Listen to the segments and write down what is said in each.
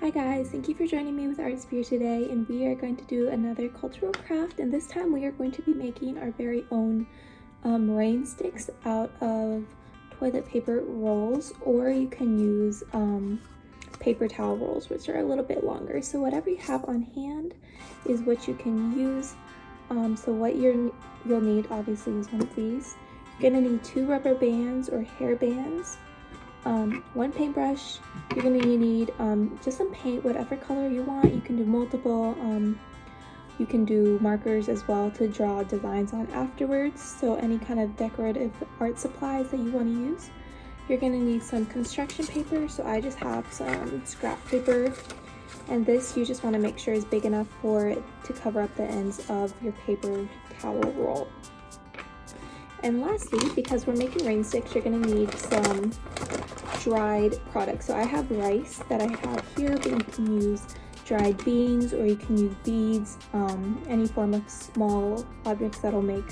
Hi guys, thank you for joining me with Artsphere today, and we are going to do another cultural craft, and this time we are going to be making our very own rain sticks out of toilet paper rolls, or you can use paper towel rolls, which are a little bit longer. So whatever you have on hand is what you can use. So what you'll need obviously is one of these. You're gonna need 2 rubber bands or hair bands, 1 paintbrush. You're gonna need just some paint, whatever color you want. You can do multiple. You can do markers as well to draw designs on afterwards. So any kind of decorative art supplies that you want to use. You're gonna need some construction paper. So I just have some scrap paper, and this you just want to make sure is big enough for it to cover up the ends of your paper towel roll. And lastly, because we're making rain sticks, you're gonna need some dried products. So I have rice that I have here, but you can use dried beans, or you can use beads, any form of small objects that'll make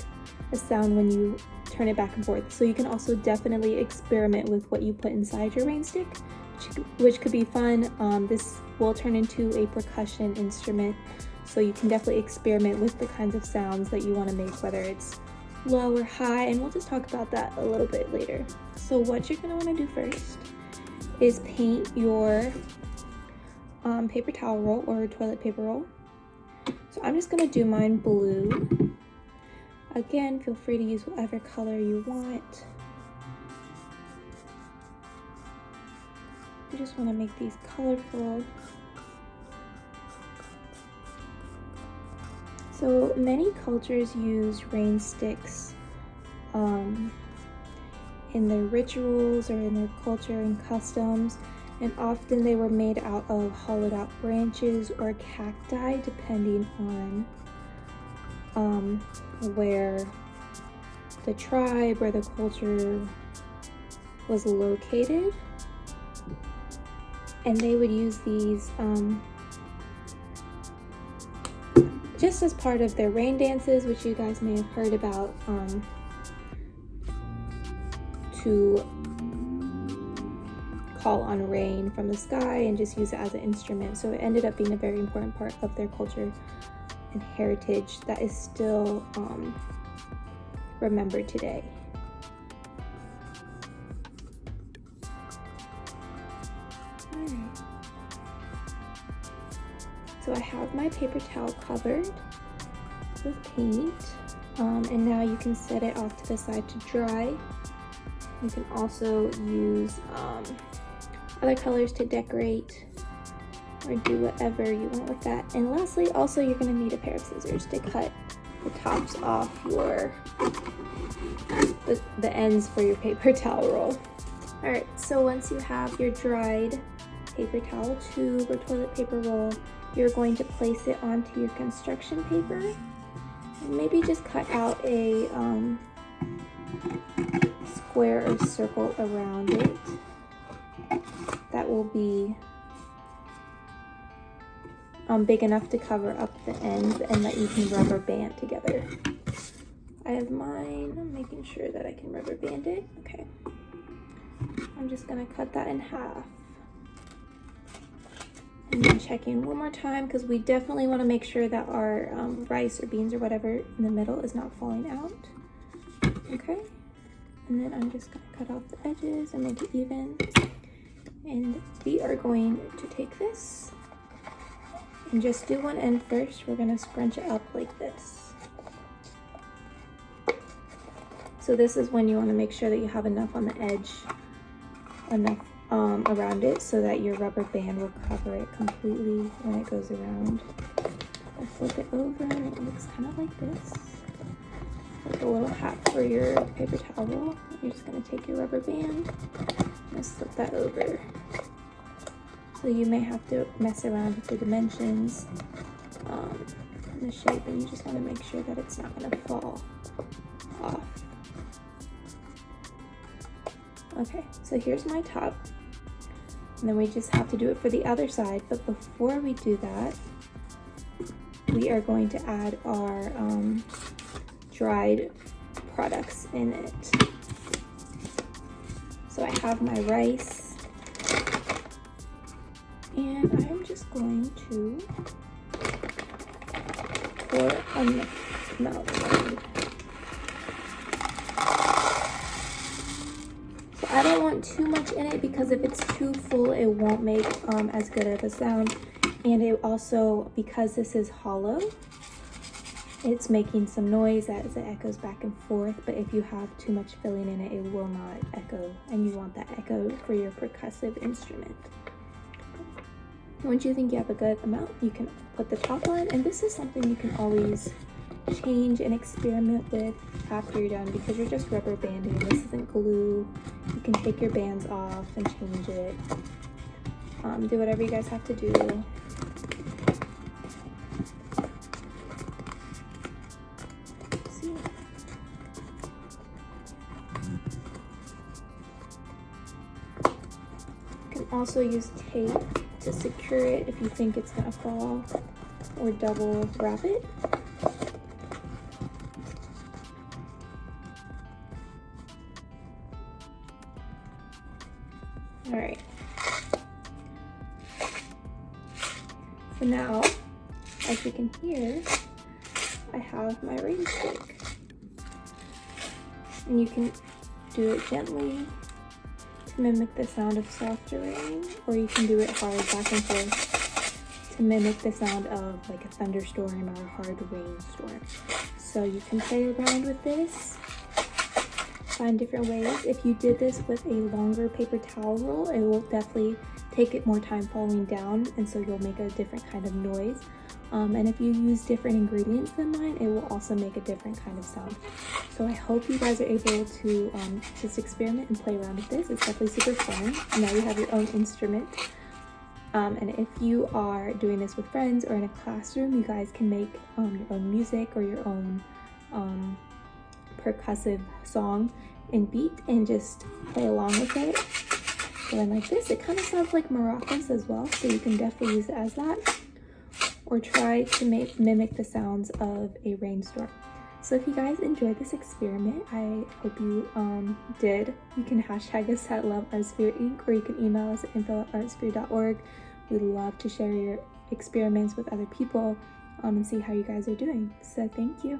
a sound when you turn it back and forth. So you can also definitely experiment with what you put inside your rain stick, which could be fun. This will turn into a percussion instrument, so you can definitely experiment with the kinds of sounds that you want to make, whether it's low or high, and we'll just talk about that a little bit later. So what you're going to want to do first is paint your paper towel roll or toilet paper roll. So I'm just going to do mine blue. Again, feel free to use whatever color you want. You just want to make these colorful. So many cultures use rain sticks in their rituals or in their culture and customs, and often they were made out of hollowed out branches or cacti, depending on where the tribe or the culture was located. And they would use these just as part of their rain dances, which you guys may have heard about, to call on rain from the sky and just use it as an instrument. So it ended up being a very important part of their culture and heritage that is still remembered today. Alright. So I have my paper towel covered with paint, and now you can set it off to the side to dry. You can also use other colors to decorate or do whatever you want with that. And lastly, also you're going to need a pair of scissors to cut the tops off your the ends for your paper towel roll. Alright, so once you have your dried paper towel tube or toilet paper roll, you're going to place it onto your construction paper, and maybe just cut out a square or circle around it that will be big enough to cover up the ends and that you can rubber band together. I have mine. I'm making sure that I can rubber band it. Okay. I'm just gonna cut that in half. And then checking one more time, because we definitely want to make sure that our rice or beans or whatever in the middle is not falling out. Okay. And then I'm just going to cut off the edges and make it even. And we are going to take this and just do one end first. We're going to scrunch it up like this. So this is when you want to make sure that you have enough on the edge, enough around it, so that your rubber band will cover it completely when it goes around. I'll flip it over and it looks kind of like this. Like a little hat for your paper towel roll. You're just going to take your rubber band and slip that over. So you may have to mess around with the dimensions and the shape, and you just want to make sure that it's not going to fall off. Okay, so here's my top. And then we just have to do it for the other side. But before we do that, we are going to add our dried products in it. So I have my rice, and I'm just going to pour enough amount. So I don't want too much in it because if it's too full, it won't make as good of a sound. And it also, because this is hollow, it's making some noise as it echoes back and forth, but if you have too much filling in it, it will not echo, and you want that echo for your percussive instrument. Once you think you have a good amount, you can put the top on, and this is something you can always change and experiment with after you're done because you're just rubber banding. This isn't glue. You can take your bands off and change it. Do whatever you guys have to do. Also use tape to secure it if you think it's gonna fall, or double wrap it. All right. So now, as you can hear, I have my rain stick, and you can do it gently to mimic the sound of softer rain, or you can do it hard back and forth to mimic the sound of like a thunderstorm or a hard rainstorm. So you can play around with this, find different ways. If you did this with a longer paper towel roll, it will definitely take it more time falling down, and so you'll make a different kind of noise. And if you use different ingredients than mine, it will also make a different kind of sound. So I hope you guys are able to just experiment and play around with this. It's definitely super fun. Now you have your own instrument. And if you are doing this with friends or in a classroom, you guys can make your own music or your own percussive song and beat and just play along with it. So then like this, it kind of sounds like maracas as well, so you can definitely use it as that. Or try to mimic the sounds of a rainstorm. So if you guys enjoyed this experiment, I hope you did. You can hashtag us at loveartsphere.inc, or you can email us at info@artsphere.org. We'd love to share your experiments with other people and see how you guys are doing. So thank you.